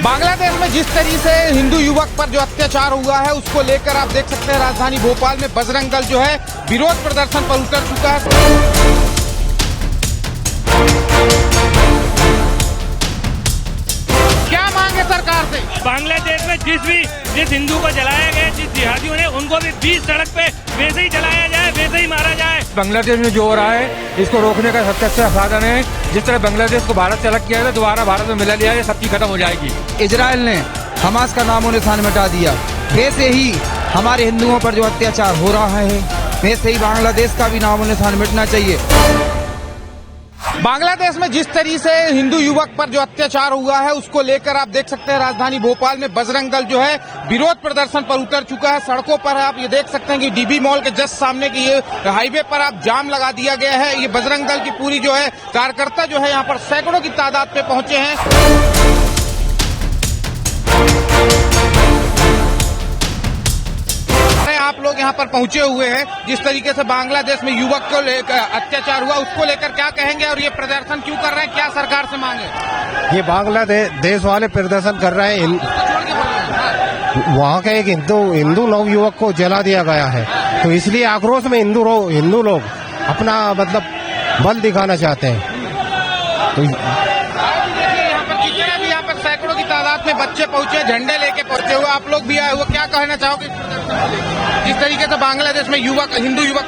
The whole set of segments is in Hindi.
बांग्लादेश में जिस तरीके से हिंदू युवक पर जो अत्याचार हुआ है उसको लेकर आप देख सकते हैं राजधानी भोपाल में बजरंग दल जो है विरोध प्रदर्शन पर उतर चुका है। क्या मांग है सरकार से? बांग्लादेश में जिस हिंदू को जलाया गया, जिस जिहादियों ने, उनको भी बीच सड़क पे वैसे ही जलाया जाए, वैसे ही मारा जाए। बांग्लादेश में जो हो रहा है इसको रोकने का सबसे अच्छा साधन है जिस तरह बांग्लादेश को भारत से अलग किया है दोबारा भारत में मिला लिया है, सब चीज खत्म हो जाएगी। इजराइल ने हमास का नामो निशान मिटा दिया, वैसे ही हमारे हिंदुओं पर जो अत्याचार हो रहा है वैसे ही बांग्लादेश का भी नामो निशान मिटना चाहिए। बांग्लादेश में जिस तरीके से हिंदू युवक पर जो अत्याचार हुआ है उसको लेकर आप देख सकते हैं राजधानी भोपाल में बजरंग दल जो है विरोध प्रदर्शन पर उतर चुका है। सड़कों पर आप ये देख सकते हैं कि डीबी मॉल के जस्ट सामने की ये हाईवे पर आप जाम लगा दिया गया है। ये बजरंग दल की पूरी जो है कार्यकर्ता जो है यहाँ पर सैकड़ों की तादाद में पहुंचे हैं। आप लोग यहाँ पर पहुंचे हुए हैं, जिस तरीके से बांग्लादेश में युवक को लेकर अत्याचार हुआ उसको लेकर क्या कहेंगे और ये प्रदर्शन क्यों कर रहे हैं, क्या सरकार से मांगे? ये बांग्लादेश वाले प्रदर्शन कर रहे हैं, वहाँ के एक हिंदू नव युवक को जला दिया गया है, तो इसलिए आक्रोश में हिंदू लोग अपना मतलब बल दिखाना चाहते हैं। तो यहाँ पर सैकड़ों की तादाद में बच्चे पहुंचे, झंडे लेके पहुंचे हुए, आप लोग भी आए हुए, क्या कहना चाहोगे जिस तरीके से बांग्लादेश में हिंदू युवक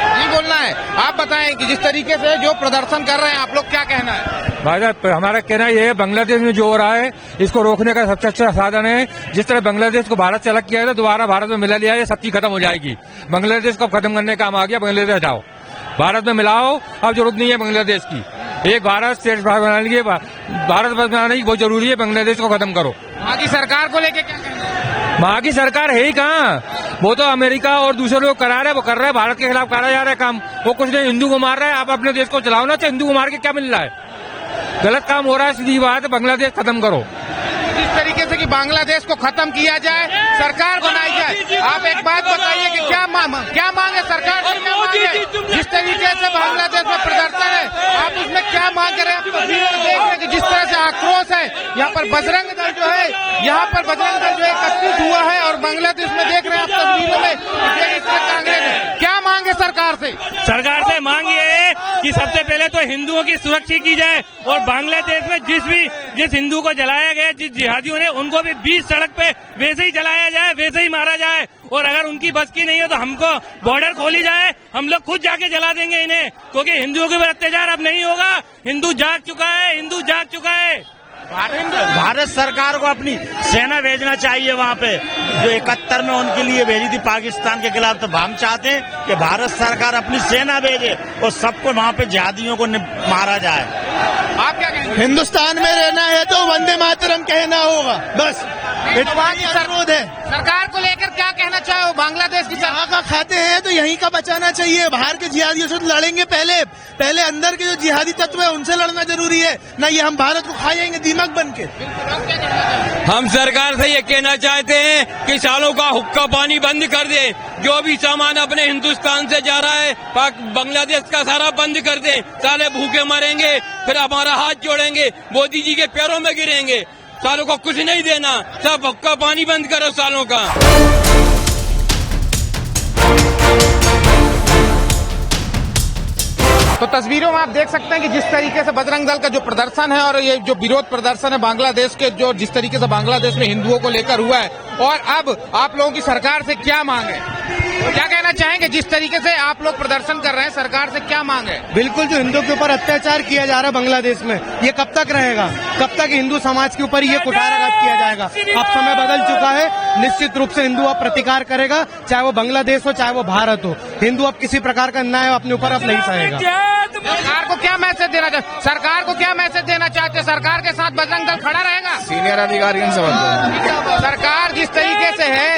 नहीं बोलना है? आप बताएं कि जिस तरीके से जो प्रदर्शन कर रहे हैं आप लोग, क्या कहना है? भाई साहब हमारा कहना ये है बांग्लादेश में जो हो रहा है इसको रोकने का सबसे अच्छा साधन है जिस तरह बांग्लादेश को भारत से अलग किया है दोबारा भारत में मिला लिया है, सब चीज खत्म हो जाएगी। बांग्लादेश को खत्म करने का काम आ गया, बांग्लादेश हटाओ, भारत में मिलाओ, अब जरूरत नहीं है बांग्लादेश की। एक भारत स्टेट बनाने की, भारत बनाने की बहुत जरूरी है, बांग्लादेश को खत्म करो। वहाँ की सरकार को लेके क्या कहना है? वहाँ की सरकार है ही कहाँ, वो तो अमेरिका और दूसरे लोग करा रहे हैं, वो कर रहे हैं, भारत के खिलाफ करा जा रहा है काम। वो कुछ नहीं, हिंदू को मार रहा है, आप अपने देश को चलाओ ना, तो हिंदू को मार के क्या मिल रहा है? गलत काम हो रहा है, सीधी बात है, बांग्लादेश खत्म करो। जिस तरीके से कि बांग्लादेश को खत्म किया जाए, सरकार बनाई जाए, आप एक बात बताइए कि क्या मांग है सरकार से? क्या मांग है? जिस तरीके से बांग्लादेश में प्रदर्शन है आप उसमें क्या मांग कर रहे हैं? आप तस्वीरों में देख रहे हैं कि जिस तरह से आक्रोश है, यहाँ पर बजरंग दल जो है एकत्रित हुआ है और बांग्लादेश में देख रहे हैं आप तस्वीरों में कांग्रेस है। क्या मांग है सरकार से? सरकार से मांग ये है कि सबसे पहले तो हिंदुओं की सुरक्षा की जाए और बांग्लादेश में जिस हिंदू को जलाया गया, जिस जिहादियों ने, उनको भी बीच सड़क पे वैसे ही जलाया जाए, वैसे ही मारा जाए। और अगर उनकी बस की नहीं है तो हमको बॉर्डर खोली जाए, हम लोग खुद जाके जला देंगे इन्हें, क्योंकि हिंदुओं के ऊपर अत्याचार अब नहीं होगा। हिंदू जाग चुका है। भारत सरकार को अपनी सेना भेजना चाहिए वहाँ पे, जो 71 में उनके लिए भेजी थी पाकिस्तान के खिलाफ। तो हम चाहते हैं कि भारत सरकार अपनी सेना भेजे और सबको वहाँ पे जिहादियों को मारा जाए। आप क्या कहेंगे? हिंदुस्तान में रहना है तो वंदे मातरम कहना होगा, बस इतना अनुरोध है। सरकार को लेकर क्या कहना चाहो? बांग्लादेश की यहाँ का खाते हैं तो यहीं का बचाना चाहिए, बाहर के जिहादियों से लड़ेंगे पहले अंदर के जो जिहादी तत्व है उनसे लड़ना जरूरी है, ना ये हम भारत को खा जाएंगे दिमाग बन के। हम सरकार से ये कहना चाहते हैं कि सालों का हुक्का पानी बंद कर दे, जो भी सामान अपने हिंदुस्तान से जा रहा है बांग्लादेश का सारा बंद कर दे, साले भूखे मरेंगे, फिर हमारा हाथ जोड़ेंगे, मोदी जी के पैरों में गिरेंगे। सालों को कुछ नहीं देना, सब हुक्का पानी बंद करो सालों का। तो तस्वीरों में आप देख सकते हैं कि जिस तरीके से बजरंग दल का जो प्रदर्शन है और ये जो विरोध प्रदर्शन है बांग्लादेश के, जो जिस तरीके से बांग्लादेश में हिंदुओं को लेकर हुआ है, और अब आप लोगों की सरकार से क्या मांग है, क्या कहना चाहेंगे? जिस तरीके से आप लोग प्रदर्शन कर रहे हैं, सरकार से क्या मांग है? बिल्कुल, जो हिंदुओं के ऊपर अत्याचार किया जा रहा है बांग्लादेश में, ये कब तक रहेगा? कब तक हिंदू समाज के ऊपर ये कुठाराघात किया जाएगा? अब समय बदल चुका है, निश्चित रूप से हिंदू अब प्रतिकार करेगा, चाहे वो बांग्लादेश हो चाहे वो भारत हो। हिंदू अब किसी प्रकार का अन्याय अपने ऊपर अब नहीं सहेगा। सरकार को क्या मैसेज देना चाहते? सरकार के साथ बजरंग दल खड़ा रहेगा? सीनियर अधिकारी सरकार जिस तरीके से है,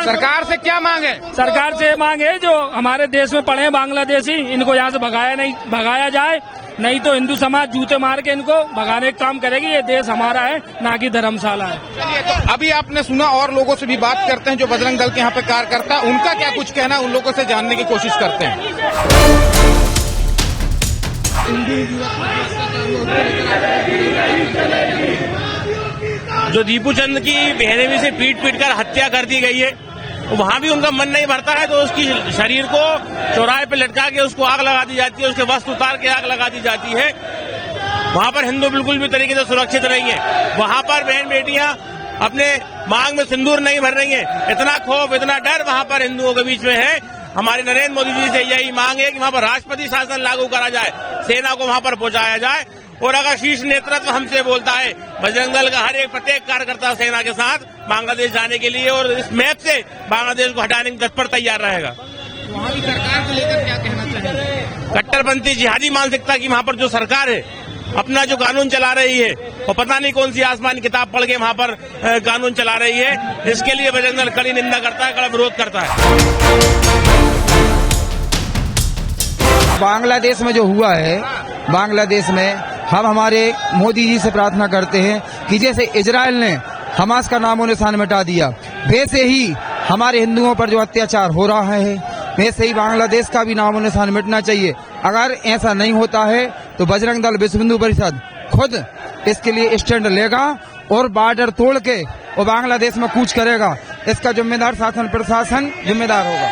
सरकार से क्या मांगे? सरकार से मांग है जो हमारे देश में पड़े हैं बांग्लादेशी, इनको यहाँ से भगाया जाए, नहीं तो हिंदू समाज जूते मार के इनको भगाने का काम करेगी। ये देश हमारा है, ना कि धर्मशाला है। चलिए, तो अभी आपने सुना, और लोगों से भी बात करते हैं जो बजरंग दल के यहाँ पे कार्यकर्ता, उनका क्या कुछ कहना, उन लोगों से जानने की कोशिश करते हैं। जो दीपू चंद की बेरहमी से पीट कर हत्या कर दी गई है, वहां भी उनका मन नहीं भरता है तो उसकी शरीर को चौराहे पे लटका के उसको आग लगा दी जाती है, उसके वस्त्र उतार के आग लगा दी जाती है। वहां पर हिंदू बिल्कुल भी तरीके से सुरक्षित नहीं है। वहां पर बहन बेटियां अपने मांग में सिंदूर नहीं भर रही हैं। इतना खौफ, इतना डर वहां पर हिंदुओं के बीच में है। हमारे नरेंद्र मोदी जी से यही मांग है कि वहां पर राष्ट्रपति शासन लागू करा जाए, सेना को वहां पर पहुंचाया जाए। और अगर शीर्ष नेतृत्व हमसे बोलता है, बजरंग दल का हर एक प्रत्येक कार्यकर्ता सेना के साथ बांग्लादेश जाने के लिए और इस मैप से बांग्लादेश को हटाने की तत्पर तैयार रहेगा। वहाँ की सरकार को लेकर क्या कहना चाहेंगे? कट्टरपंथी जिहादी मानसिकता की वहां पर जो सरकार है, अपना जो कानून चला रही है, और पता नहीं कौन सी आसमानी किताब पढ़ के वहां पर कानून चला रही है, इसके लिए बजरंग दल कड़ी निंदा करता है, कड़ा विरोध करता है। बांग्लादेश में जो हुआ है, बांग्लादेश में हम हमारे मोदी जी से प्रार्थना करते हैं कि जैसे इजराइल ने हमास का नामो निशान मिटा दिया, वैसे ही हमारे हिंदुओं पर जो अत्याचार हो रहा है, वैसे ही बांग्लादेश का भी नामो निशान मिटना चाहिए। अगर ऐसा नहीं होता है तो बजरंग दल विश्व हिंदू परिषद खुद इसके लिए स्टैंड लेगा और बॉर्डर तोड़ के वो बांग्लादेश में कूच करेगा। इसका जिम्मेदार शासन प्रशासन जिम्मेदार होगा।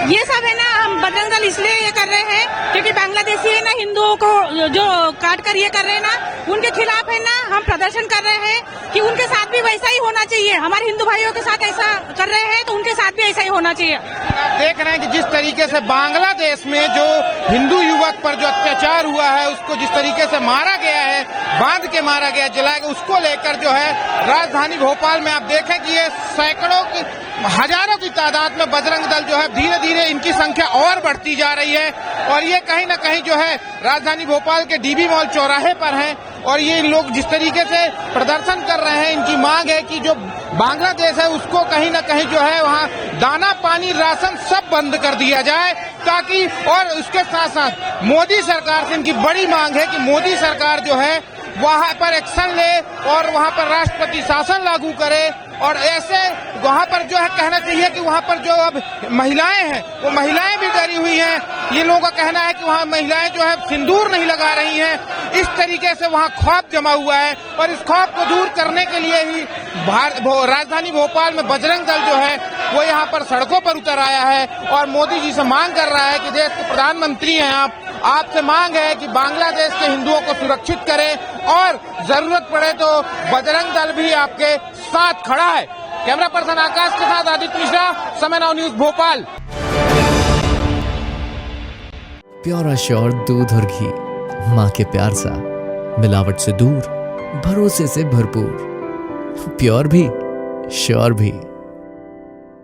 ये सब है ना, हम बजरंग दल इसलिए ये कर रहे हैं क्योंकि बांग्लादेशी है ना, हिंदुओं को जो काट कर ये कर रहे हैं ना, उनके खिलाफ है ना हम प्रदर्शन कर रहे हैं कि उनके साथ भी वैसा ही होना चाहिए। हमारे हिंदू भाइयों के साथ ऐसा कर रहे हैं तो उनके साथ भी ऐसा ही होना चाहिए। आप देख रहे हैं कि जिस तरीके से बांग्लादेश में जो हिंदू युवक पर जो अत्याचार हुआ है, उसको जिस तरीके से मारा गया है, बांध के मारा गया, जलाया गया, उसको लेकर जो है राजधानी भोपाल में आप देखें कि ये सैकड़ों की, हजारों की तादाद में बजरंग दल जो है धीरे धीरे इनकी संख्या और बढ़ती जा रही है। और ये कहीं न कहीं जो है राजधानी भोपाल के डीबी मॉल चौराहे पर हैं और ये लोग जिस तरीके से प्रदर्शन कर रहे हैं, इनकी मांग है कि जो बांग्लादेश है उसको कहीं न कहीं जो है वहाँ दाना पानी राशन सब बंद कर दिया जाए, ताकि, और उसके साथ साथ मोदी सरकार से इनकी बड़ी मांग है कि मोदी सरकार जो है वहाँ पर एक्शन ले और वहाँ पर राष्ट्रपति शासन लागू करे। और ऐसे वहाँ पर जो है कहना चाहिए कि वहाँ पर जो अब महिलाएं हैं वो महिलाएं भी डरी हुई हैं। ये लोगों का कहना है कि वहाँ महिलाएं जो है सिंदूर नहीं लगा रही हैं। इस तरीके से वहाँ खौफ जमा हुआ है और इस खौफ को दूर करने के लिए ही राजधानी भोपाल में बजरंग दल जो है वो यहाँ पर सड़कों पर उतर आया है और मोदी जी से मांग कर रहा है कि देश के प्रधानमंत्री हैं आप, आपसे मांग है कि बांग्लादेश के हिंदुओं को सुरक्षित करें और जरूरत पड़े तो बजरंग दल भी आपके साथ खड़ा है। कैमरा पर्सन आकाश के साथ आदित्य मिश्रा, समय now news Bhopal. Pure sure दूध और घी, माँ के प्यार सा, मिलावट से दूर, भरोसे से भरपूर, प्योर भी श्योर भी।